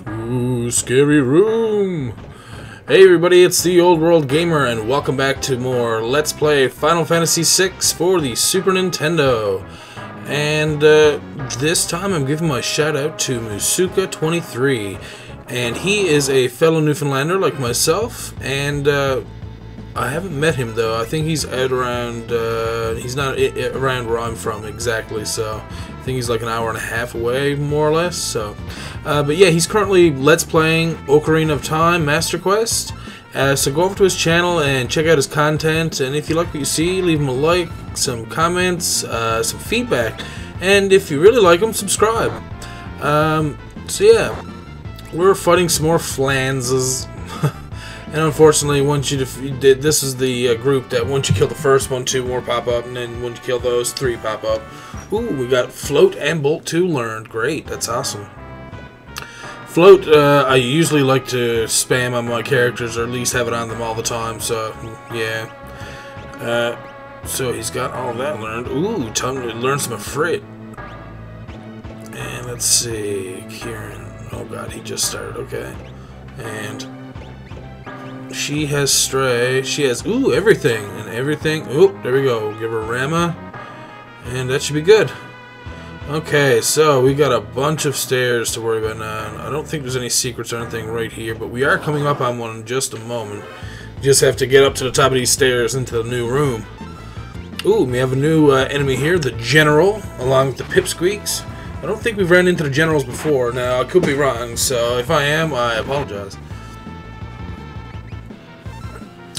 Ooh, scary room. Hey everybody, it's the Old World Gamer, and welcome back to more Let's Play Final Fantasy VI for the Super Nintendo. And this time I'm giving my shout out to Musuka23, and he is a fellow Newfoundlander like myself, and I haven't met him though. I think he's out around, he's not around where I'm from exactly, so I think he's like an hour and a half away, more or less, so. But yeah, he's currently Let's Playing Ocarina of Time Master Quest, so go over to his channel and check out his content, and if you like what you see, leave him a like, some comments, some feedback, and if you really like him, subscribe. So yeah, we're fighting some more Flanses. And unfortunately, once you this is the group that once you kill the first one, 2 more pop up, and then once you kill those, 3 pop up. Ooh, we got Float and Bolt 2 learned. Great, that's awesome. Float, I usually like to spam on my characters, or at least have it on them all the time, so, yeah. So he's got all that learned. Ooh, time to learn some Ifrit. And let's see, Kieran. Oh god, he just started, okay. And she has Stray. She has, ooh, everything. And everything. Ooh, there we go. Give her Rama. And that should be good. Okay, so we got a bunch of stairs to worry about now. I don't think there's any secrets or anything right here, but we are coming up on one in just a moment. We just have to get up to the top of these stairs into the new room. Ooh, we have a new enemy here, the General, along with the Pipsqueaks. I don't think we've ran into the Generals before. Now, I could be wrong, so if I am, I apologize.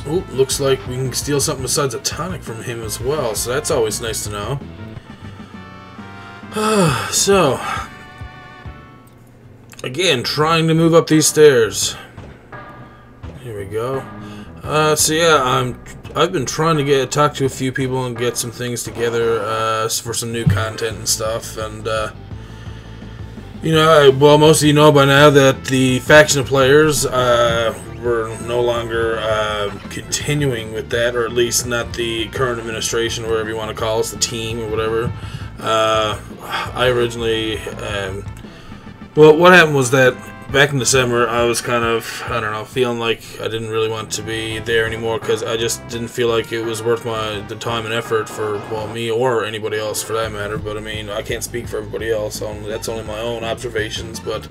Ooh, looks like we can steal something besides a tonic from him as well, so that's always nice to know. So, again, trying to move up these stairs. Here we go. So yeah, I've been trying to talk to a few people and get some things together for some new content and stuff, and you know, well, most of you know by now that the faction of players we're no longer continuing with that, or at least not the current administration, or whatever you want to call us, the team or whatever. I originally, well, what happened was that back in December, I was kind of, I don't know, feeling like I didn't really want to be there anymore, because I just didn't feel like it was worth the time and effort for, well, me or anybody else for that matter. But I mean, I can't speak for everybody else, that's only my own observations, but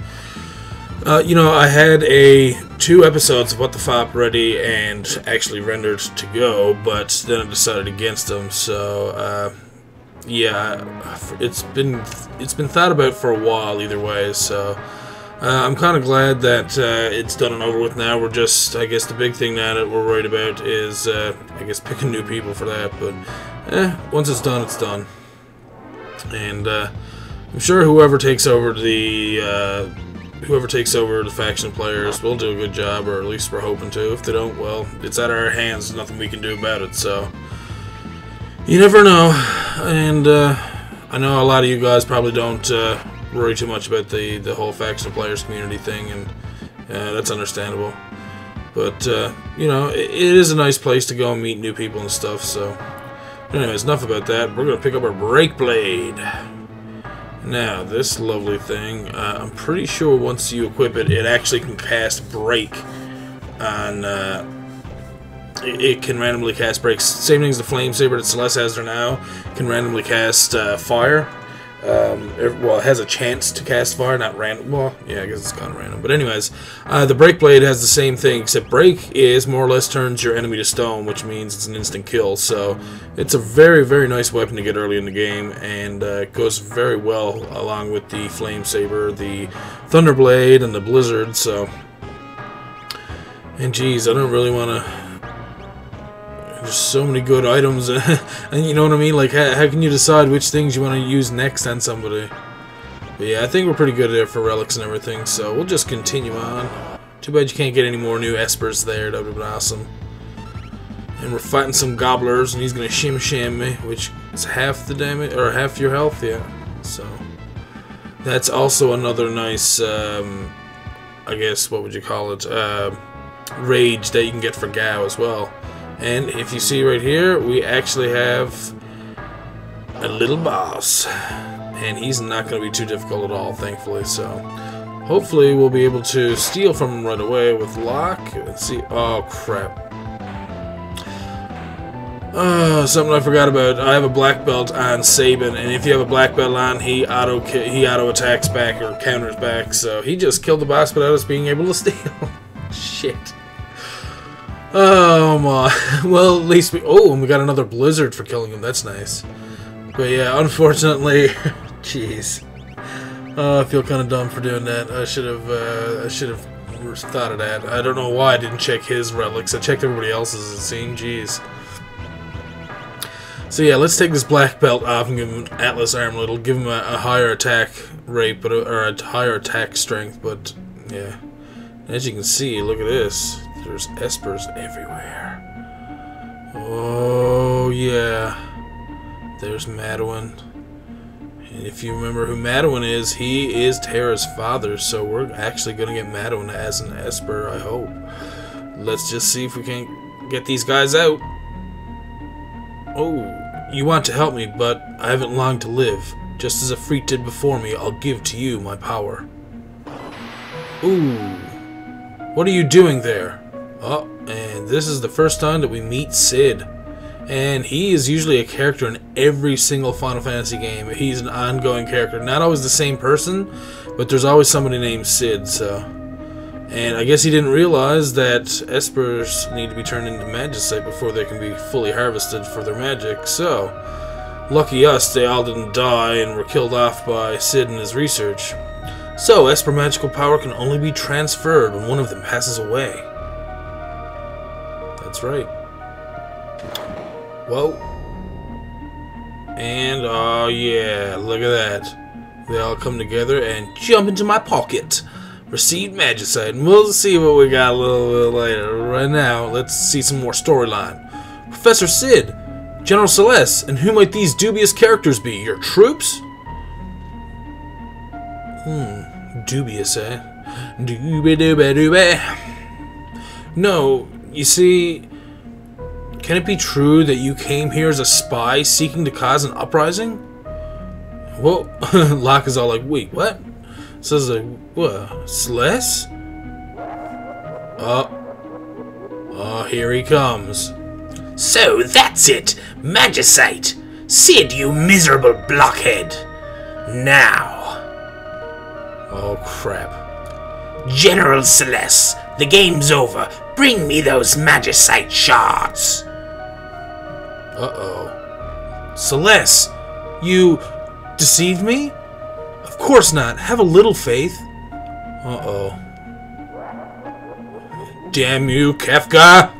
you know, I had 2 episodes of What the Fop ready and actually rendered to go, but then I decided against them, so yeah, it's been thought about for a while either way, so I'm kind of glad that it's done and over with now. We're just, I guess the big thing now that we're worried about is, I guess, picking new people for that, but once it's done, it's done. And I'm sure whoever takes over the faction players will do a good job, or at least we're hoping to. If they don't, well, it's out of our hands. There's nothing we can do about it, so you never know. And I know a lot of you guys probably don't worry too much about the whole faction players community thing, and that's understandable. But you know, it is a nice place to go and meet new people and stuff. So, anyways, enough about that. We're gonna pick up our Break Blade. Now, this lovely thing, I'm pretty sure once you equip it, it actually can cast Break on, it can randomly cast breaks. Same thing as the Flame Saber that Celes has there now, can randomly cast fire. Well, it has a chance to cast fire, not random. Well, yeah, I guess it's kind of random. But anyways, the Break Blade has the same thing, except Break is more or less turns your enemy to stone, which means it's an instant kill. So it's a very, very nice weapon to get early in the game, and goes very well along with the Flame Saber, the Thunder Blade, and the Blizzard. So, and geez, I don't really want to. There's so many good items, and you know what I mean? Like, how can you decide which things you want to use next on somebody? But yeah, I think we're pretty good there for relics and everything, so we'll just continue on. Too bad you can't get any more new Espers there, that would have been awesome. And we're fighting some gobblers, and he's going to shim me, which is half the damage, or half your health, yeah. So, that's also another nice, I guess, what would you call it, rage that you can get for Gao as well. And if you see right here, we actually have a little boss. and he's not going to be too difficult at all, thankfully. So hopefully we'll be able to steal from him right away with Locke. Let's see. Oh crap. Something I forgot about. I have a black belt on Sabin, and if you have a black belt on, he auto attacks back or counters back. So he just killed the boss without us being able to steal. Shit. Oh my. Well, at least we. Oh, and we got another blizzard for killing him. That's nice. But yeah, unfortunately, jeez. I feel kind of dumb for doing that. I should have thought of that. I don't know why I didn't check his relics. I checked everybody else's. It seemed. Jeez. So yeah, let's take this black belt off and give him an Atlas armlet. It'll give him a higher attack rate, or a higher attack strength. But yeah, as you can see, look at this. There's Espers everywhere. Oh yeah, there's Madwin. And if you remember who Madwin is, he is Terra's father. So we're actually gonna get Madwin as an Esper, I hope. Let's just see if we can get these guys out. Oh, you want to help me, but I haven't long to live. Just as a freak did before me, I'll give to you my power. Ooh, what are you doing there? Oh, and this is the first time that we meet Cid. And he is usually a character in every single Final Fantasy game. He's an ongoing character. Not always the same person, but there's always somebody named Cid, so... And I guess he didn't realize that Espers need to be turned into magicite before they can be fully harvested for their magic. So, lucky us, they all didn't die and were killed off by Cid and his research. So, Esper magical power can only be transferred when one of them passes away. That's right. Whoa. And, oh yeah, look at that. They all come together and jump into my pocket. Receive magicite, and we'll see what we got a little bit later. Right now, let's see some more storyline. Professor Cid, General Celes, and who might these dubious characters be? Your troops? Dubious, eh? Doobie. No, you see, can it be true that you came here as a spy seeking to cause an uprising? Well, Locke is all like, wait, what? Says like, what? Celes? Oh, here he comes. So that's it, magicite. Cid, you miserable blockhead. Now. Oh crap. General Celes, the game's over. Bring me those magicite shards. Uh-oh. Celes, you deceived me? Of course not. Have a little faith. Uh-oh. Damn you, Kefka!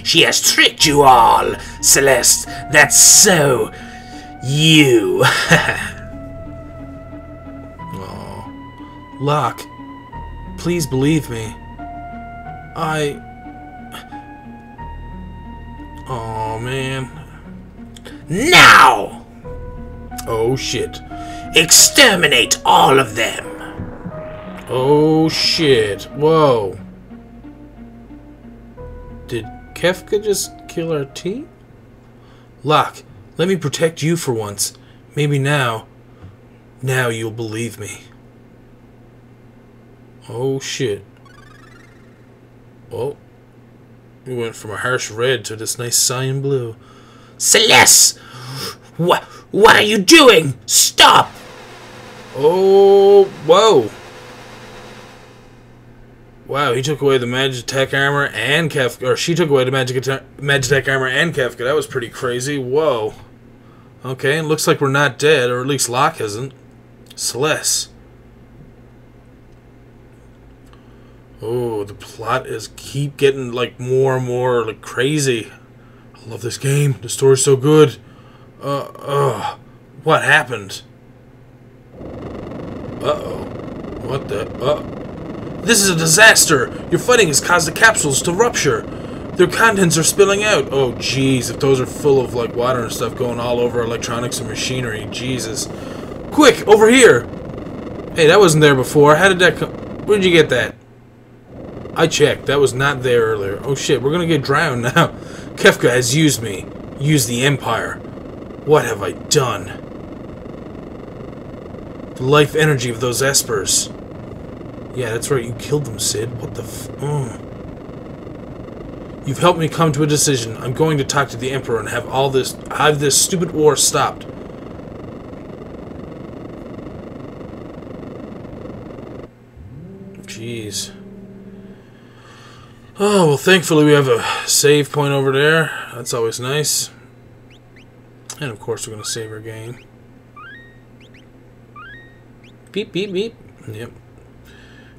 She has tricked you all, Celeste. That's so... you. Oh. Locke, please believe me. Oh, man. Now! Oh, shit. Exterminate all of them. Oh, shit. Whoa. Did Kefka just kill our team? Locke, let me protect you for once. Maybe now you'll believe me. Oh, shit. Oh. We went from a harsh red to this nice cyan blue. Celeste! What are you doing? Stop! Oh, whoa. Wow, he took away the Magitech armor and Kefka, or she took away the Magitech armor and Kefka. That was pretty crazy. Whoa. Okay, and looks like we're not dead, or at least Locke isn't. Celes. Oh, the plot is keep getting like more and more like crazy. I love this game. The story's so good. What happened? Uh-oh. What the? This is a disaster! Your fighting has caused the capsules to rupture. Their contents are spilling out. Oh, jeez. If those are full of, like, water and stuff going all over electronics and machinery. Jesus. Quick! Over here! Hey, that wasn't there before. How did that come? Where'd you get that? I checked. That was not there earlier. Oh, shit. We're gonna get drowned now. Kefka has used me. Used the Empire. What have I done? The life energy of those Espers. Yeah, that's right, you killed them, Sid. What the You've helped me come to a decision. I'm going to talk to the Emperor and have this stupid war stopped. Jeez. Oh, well, thankfully we have a save point over there. That's always nice. And, of course, we're going to save our game. Beep, beep, beep. Yep.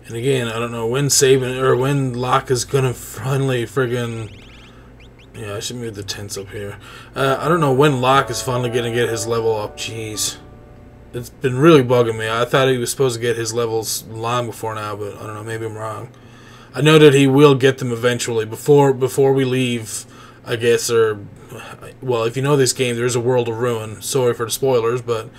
And again, I don't know when when Locke is going to finally friggin'... Yeah, I should move the tents up here. I don't know when Locke is finally going to get his level up. Jeez. It's been really bugging me. I thought he was supposed to get his levels long before now, but I don't know, maybe I'm wrong. I know that he will get them eventually, before we leave, I guess, or... Well, if you know this game, there's a world of ruin. Sorry for the spoilers, but...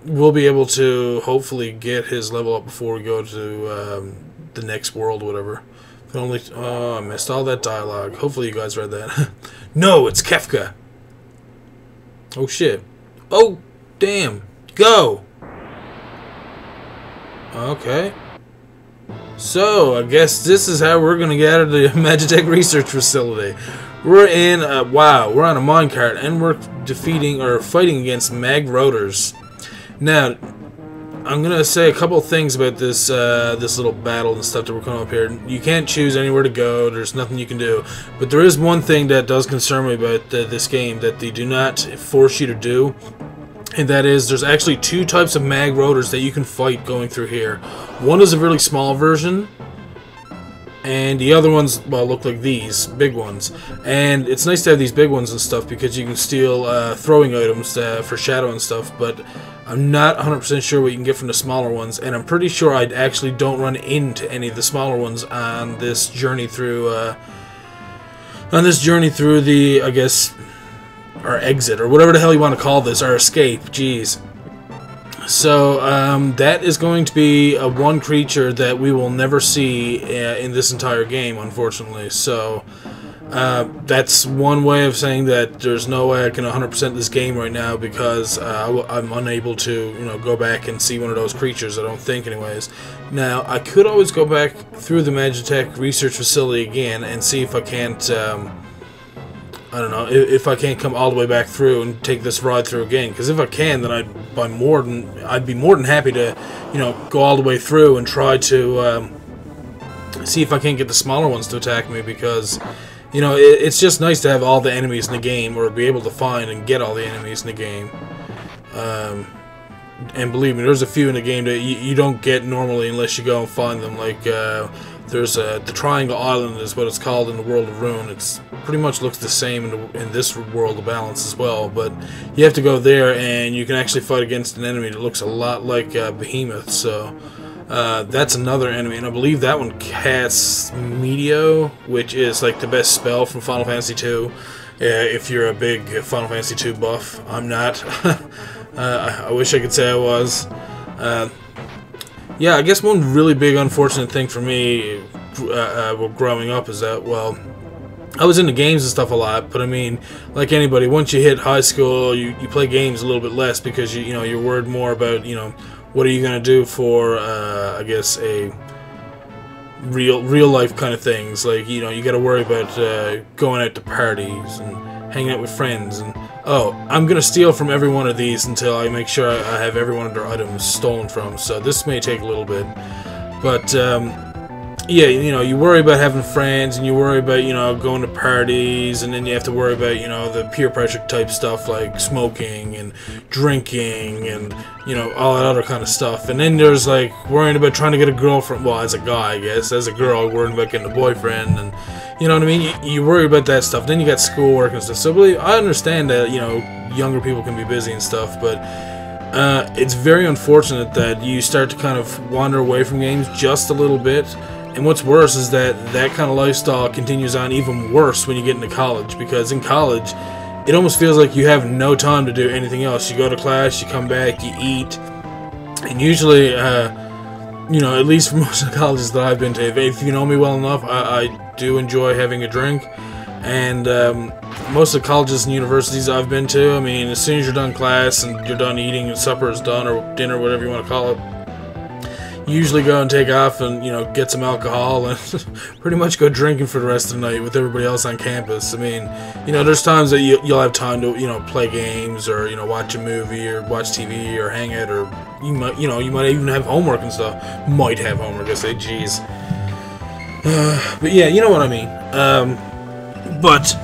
we'll be able to hopefully get his level up before we go to the next world, whatever. Oh, I missed all that dialogue. Hopefully you guys read that. No, it's Kefka! Oh, shit. Oh! Damn. Go! Okay. So, I guess this is how we're going to get out of the Magitech Research Facility. We're in, wow, we're on a minecart, and we're defeating, or fighting against mag rotors. Now, I'm going to say a couple of things about this, this little battle and stuff that we're coming up here. You can't choose anywhere to go, there's nothing you can do. But there is one thing that does concern me about this game that they do not force you to do. And that is, there's actually two types of mag rotors that you can fight going through here. One is a really small version, and the other ones, well, look like these, big ones. And it's nice to have these big ones and stuff because you can steal throwing items for shadow and stuff, but I'm not 100% sure what you can get from the smaller ones, and I'm pretty sure I actually don't run into any of the smaller ones on this journey through, the, I guess... or exit, or whatever the hell you want to call this, or escape, jeez. So, that is going to be one creature that we will never see in this entire game, unfortunately. So, that's one way of saying that there's no way I can 100% this game right now, because I'm unable to, you know, go back and see one of those creatures, I don't think, anyways. Now, I could always go back through the Magitech Research Facility again and see if I can't, I don't know, if I can't come all the way back through and take this ride through again. Because if I can, then I'd be more than happy to, you know, go all the way through and try to see if I can't get the smaller ones to attack me. Because, you know, it's just nice to have all the enemies in the game, or be able to find and get all the enemies in the game. And believe me, there's a few in the game that you don't get normally unless you go and find them. Like, there's the Triangle Island is what it's called in the World of Ruin. It's pretty much looks the same in this World of Balance as well, but you have to go there and you can actually fight against an enemy that looks a lot like Behemoth. So that's another enemy, and I believe that one casts Meteo, which is like the best spell from Final Fantasy II. If you're a big Final Fantasy II buff, I'm not. I wish I could say I was. Yeah, I guess one really big unfortunate thing for me growing up is that, well, I was into games and stuff a lot, but I mean, like anybody, once you hit high school, you play games a little bit less because you know, you're worried more about, you know, what are you going to do for, I guess, a real life kind of things. Like, you know, you got to worry about going out to parties and hanging out with friends, and oh, I'm gonna steal from every one of these until I make sure I have every one of their items stolen from. So this may take a little bit, but yeah, you know, you worry about having friends, and you worry about, you know, going to parties, and then you have to worry about, you know, the peer pressure type stuff like smoking and drinking and, you know, all that other kind of stuff. And then there's like worrying about trying to get a girlfriend. Well, as a guy, I guess, as a girl, worrying about getting a boyfriend, and you know what I mean? You worry about that stuff. Then you got schoolwork and stuff. So I understand that, you know, younger people can be busy and stuff, but it's very unfortunate that you start to kind of wander away from games just a little bit. And what's worse is that kind of lifestyle continues on even worse when you get into college, because in college, it almost feels like you have no time to do anything else. You go to class, you come back, you eat, and usually, you know, at least for most of the colleges that I've been to, if you know me well enough, I do enjoy having a drink. And most of the colleges and universities I've been to, I mean, as soon as you're done class and you're done eating and supper is done, or dinner, whatever you want to call it, you usually go and take off and, you know, get some alcohol and pretty much go drinking for the rest of the night with everybody else on campus. I mean, you know, there's times that you'll have time to, you know, play games or, you know, watch a movie or watch TV or hang out, or you might even have homework and stuff. Might have homework, I say, jeez. But yeah, you know what I mean. But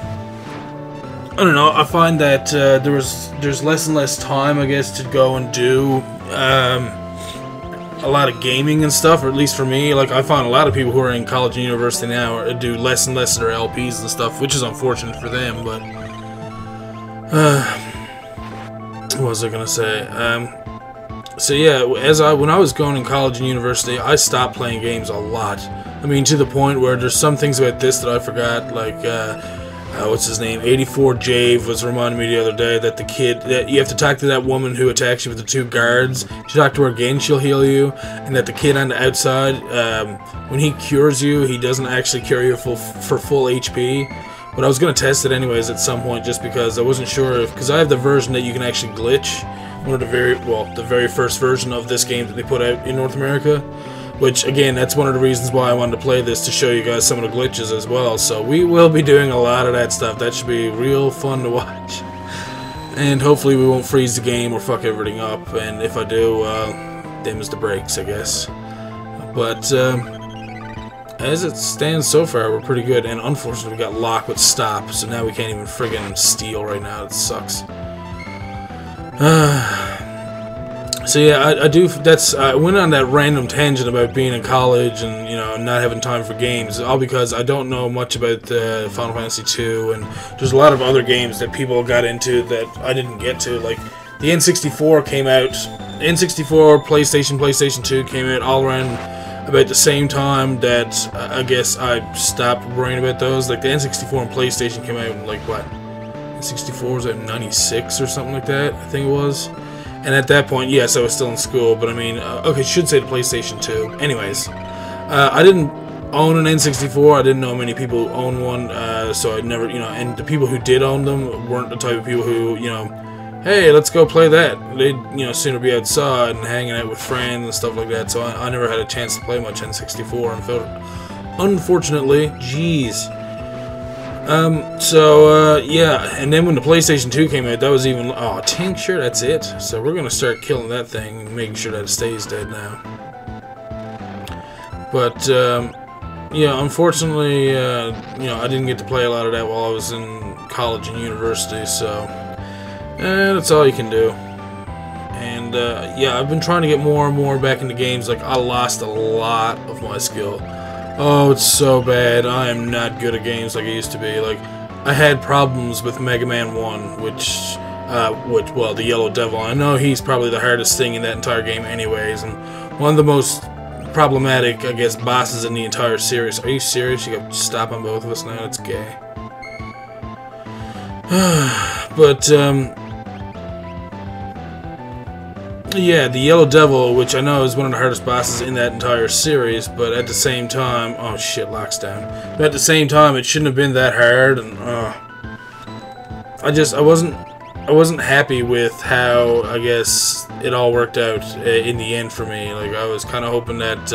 I don't know. I find that there's less and less time, I guess, to go and do a lot of gaming and stuff. Or at least for me, like I find a lot of people who are in college and university now do less and less of their LPs and stuff, which is unfortunate for them. But what was I gonna say? So yeah, when I was going in college and university, I stopped playing games a lot. I mean, to the point where there's some things about this that I forgot, like, what's his name? 84 Jave was reminding me the other day that that you have to talk to that woman who attacks you with the 2 guards. If you talk to her again, she'll heal you. And that the kid on the outside, when he cures you, he doesn't actually cure you for full HP. But I was going to test it anyways at some point, just because I wasn't sure because I have the version that you can actually glitch. One of the very first version of this game that they put out in North America. Which, again, that's one of the reasons why I wanted to play this, to show you guys some of the glitches as well. So we will be doing a lot of that stuff. That should be real fun to watch. And hopefully we won't freeze the game or fuck everything up. And if I do, them's the breaks, I guess. But as it stands so far, we're pretty good. And unfortunately, we got Locke with stop, so now we can't even friggin' steal right now. It sucks. So yeah, I do. I went on that random tangent about being in college and, you know, not having time for games, all because I don't know much about Final Fantasy II, and there's a lot of other games that people got into that I didn't get to. Like the N64 came out, N64, PlayStation 2 came out all around about the same time that I guess I stopped worrying about those. Like the N64 and PlayStation came out in, like, what? N64 was at 96 or something like that, I think it was. And at that point, yes, I was still in school, but I mean, okay, should say the PlayStation 2. Anyways, I didn't own an N64. I didn't know many people who own one, so I never, you know, and the people who did own them weren't the type of people who, you know, hey, let's go play that. They'd, you know, sooner be outside and hanging out with friends and stuff like that, so I never had a chance to play much N64, and felt, unfortunately, jeez. Yeah, and then when the PlayStation 2 came out, that was even, tincture, that's it. So we're gonna start killing that thing and making sure that it stays dead now. But, yeah, unfortunately, you know, I didn't get to play a lot of that while I was in college and university, so, that's all you can do. And, yeah, I've been trying to get more and more back into games. Like, I lost a lot of my skill. Oh, it's so bad. I am not good at games like I used to be. Like, I had problems with Mega Man 1, which, well, the Yellow Devil. I know he's probably the hardest thing in that entire game anyways, and one of the most problematic, I guess, bosses in the entire series. Are you serious? You got to stop on both of us now? It's gay. But, yeah, the Yellow Devil, which I know is one of the hardest bosses in that entire series, but at the same time, oh shit, Locke's down. But at the same time, it shouldn't have been that hard, and I wasn't happy with how, I guess, it all worked out in the end for me. Like, I was kind of hoping that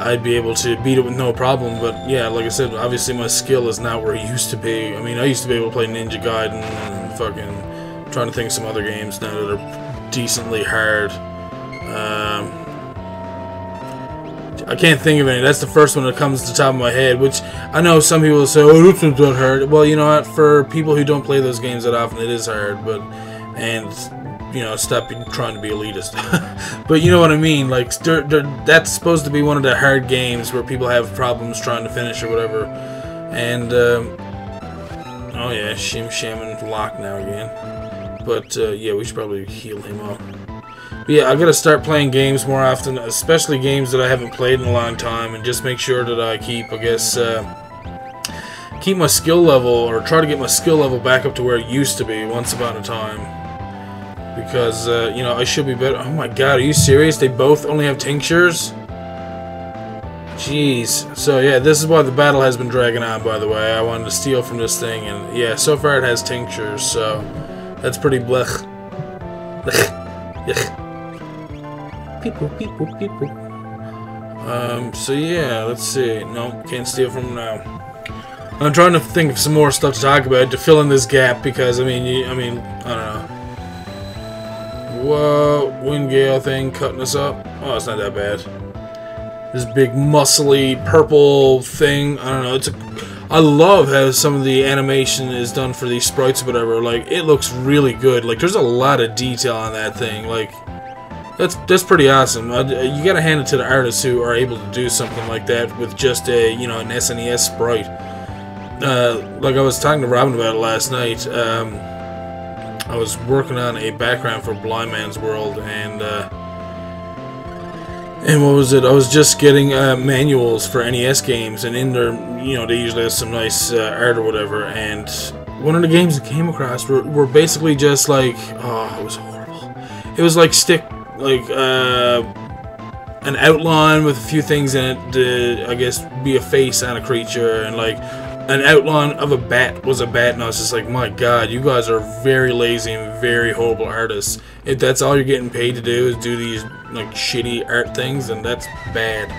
I'd be able to beat it with no problem, but yeah, like I said, obviously my skill is not where it used to be. I mean, I used to be able to play Ninja Gaiden and fucking. Trying to think of some other games now that are decently hard. I can't think of any. That's the first one that comes to the top of my head, which I know some people will say, oh, this one's not hard. Well, you know what? For people who don't play those games that often, it is hard, but, and, you know, stop trying to be elitist. But you know what I mean? Like, that's supposed to be one of the hard games where people have problems trying to finish or whatever. And, oh yeah, Shim and Locke now again. But, yeah, we should probably heal him up. But yeah, I gotta start playing games more often, especially games that I haven't played in a long time, and just make sure that I keep, I guess, keep my skill level, or try to get my skill level back up to where it used to be once upon a time. Because, you know, I should be better. Oh my god, are you serious? They both only have tinctures? Jeez. So yeah, this is why the battle has been dragging on, by the way. I wanted to steal from this thing, and yeah, so far it has tinctures, so that's pretty blech. People. So yeah, let's see. No, can't steal from him now. I'm trying to think of some more stuff to talk about to fill in this gap, because I mean, I don't know. Whoa, wind gale thing cutting us up. Oh, it's not that bad. This big muscly purple thing. I don't know. I love how some of the animation is done for these sprites or whatever. Like, it looks really good. Like, there's a lot of detail on that thing. Like, that's pretty awesome. You gotta hand it to the artists who are able to do something like that with just a, you know, an SNES sprite. Like I was talking to Robin about it last night. I was working on a background for Blind Man's World, and what was it? I was just getting manuals for NES games, and in there, you know, they usually have some nice art or whatever, and one of the games I came across were basically just like, oh, it was horrible. It was like an outline with a few things in it to, I guess, be a face on a creature, and like an outline of a bat was a bat, and I was just like, my god, you guys are very lazy and very horrible artists. If that's all you're getting paid to do is do these like shitty art things, then that's bad.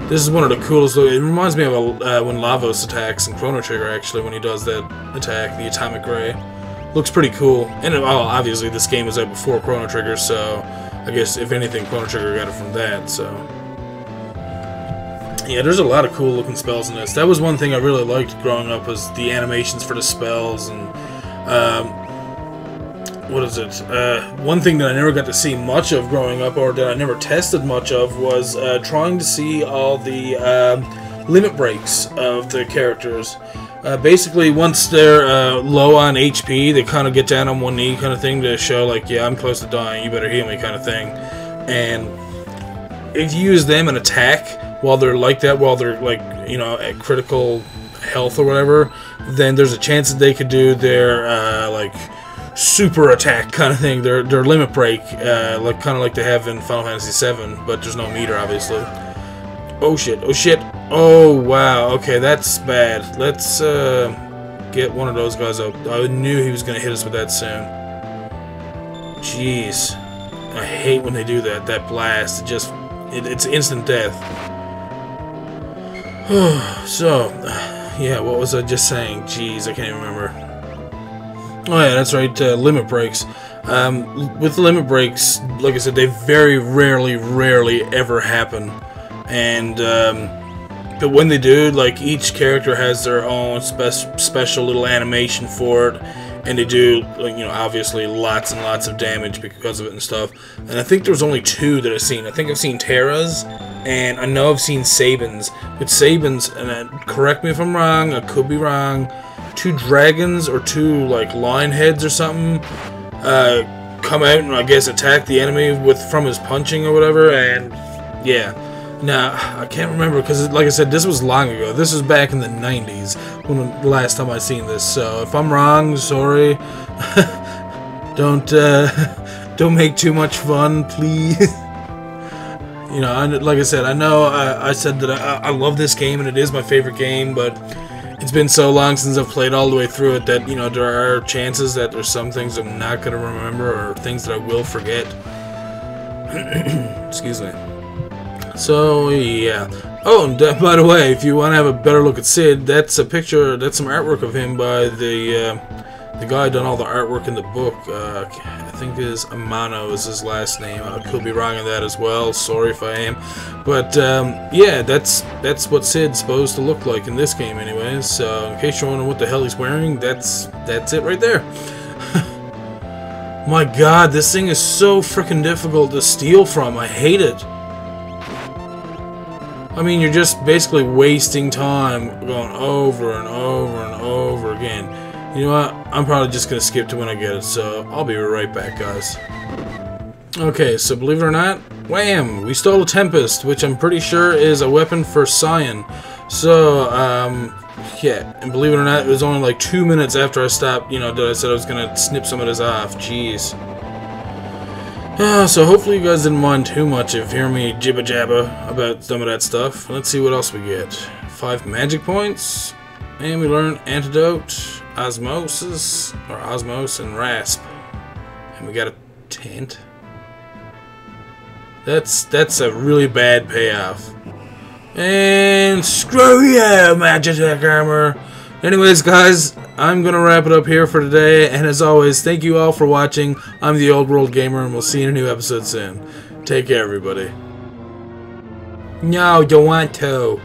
This is one of the coolest. It reminds me of when Lavos attacks in Chrono Trigger, actually, when he does that attack, the Atomic Ray. Looks pretty cool. And obviously this game was out before Chrono Trigger, so I guess if anything, Chrono Trigger got it from that. So yeah, there's a lot of cool looking spells in this. That was one thing I really liked growing up, was the animations for the spells, and what is it? One thing that I never got to see much of growing up, or that I never tested much of, was trying to see all the limit breaks of the characters. Basically, once they're low on HP, they kind of get down on one knee kind of thing to show, like, yeah, I'm close to dying, you better heal me kind of thing. And if you use them and attack while they're like that, while they're, like, you know, at critical health or whatever, then there's a chance that they could do their, like, super attack kind of thing, their limit break, like kind of like they have in Final Fantasy VII, but there's no meter, obviously. Oh shit, oh shit, oh wow, okay, that's bad. Let's get one of those guys up. I knew he was going to hit us with that soon. Jeez. I hate when they do that, that blast. It's instant death. So, yeah, what was I just saying? Jeez, I can't even remember. Oh yeah, that's right, limit breaks. With limit breaks, like I said, they very rarely ever happen. And, but when they do, like, each character has their own special little animation for it, and they do, like, you know, obviously lots and lots of damage because of it and stuff. And I think there's only two that I've seen. I think I've seen Terra's, and I know I've seen Saban's. But Saban's, and correct me if I'm wrong, I could be wrong, 2 dragons or 2, like, lion heads or something, come out and, I guess, attack the enemy from his punching or whatever, and, yeah. Now, I can't remember, because, like I said, this was long ago. This was back in the 90s, when the last time I seen this, so if I'm wrong, sorry. Don't make too much fun, please. You know, like I said, I know I said that I love this game, and it is my favorite game, but it's been so long since I've played all the way through it that, you know, there are chances that there's some things I'm not going to remember, or things that I will forget. Excuse me. So, yeah. Oh, and by the way, if you want to have a better look at Sid, that's a picture, that's some artwork of him by the guy who done all the artwork in the book. I think Amano is his last name. I could be wrong on that as well. Sorry if I am. But, yeah, that's what Sid's supposed to look like in this game anyways. So, in case you're wondering what the hell he's wearing, that's it right there. My god, this thing is so freaking difficult to steal from. I hate it. I mean, you're just basically wasting time going over and over and over again. You know what? I'm probably just going to skip to when I get it, so I'll be right back, guys. Okay, so believe it or not, wham! We stole a Tempest, which I'm pretty sure is a weapon for Cyan. So, yeah, and believe it or not, it was only like 2 minutes after I stopped, you know, that I said I was going to snip some of this off. Jeez. So hopefully you guys didn't mind too much of hearing me jibba jabba about some of that stuff. Let's see what else we get. 5 magic points, and we learn antidote, osmosis, or osmos, and rasp. And we got a tent. That's a really bad payoff. And screw you, Magitek Armor. Anyways, guys, I'm gonna wrap it up here for today, and as always, thank you all for watching. I'm the Old World Gamer, and we'll see you in a new episode soon. Take care, everybody. No, don't want to.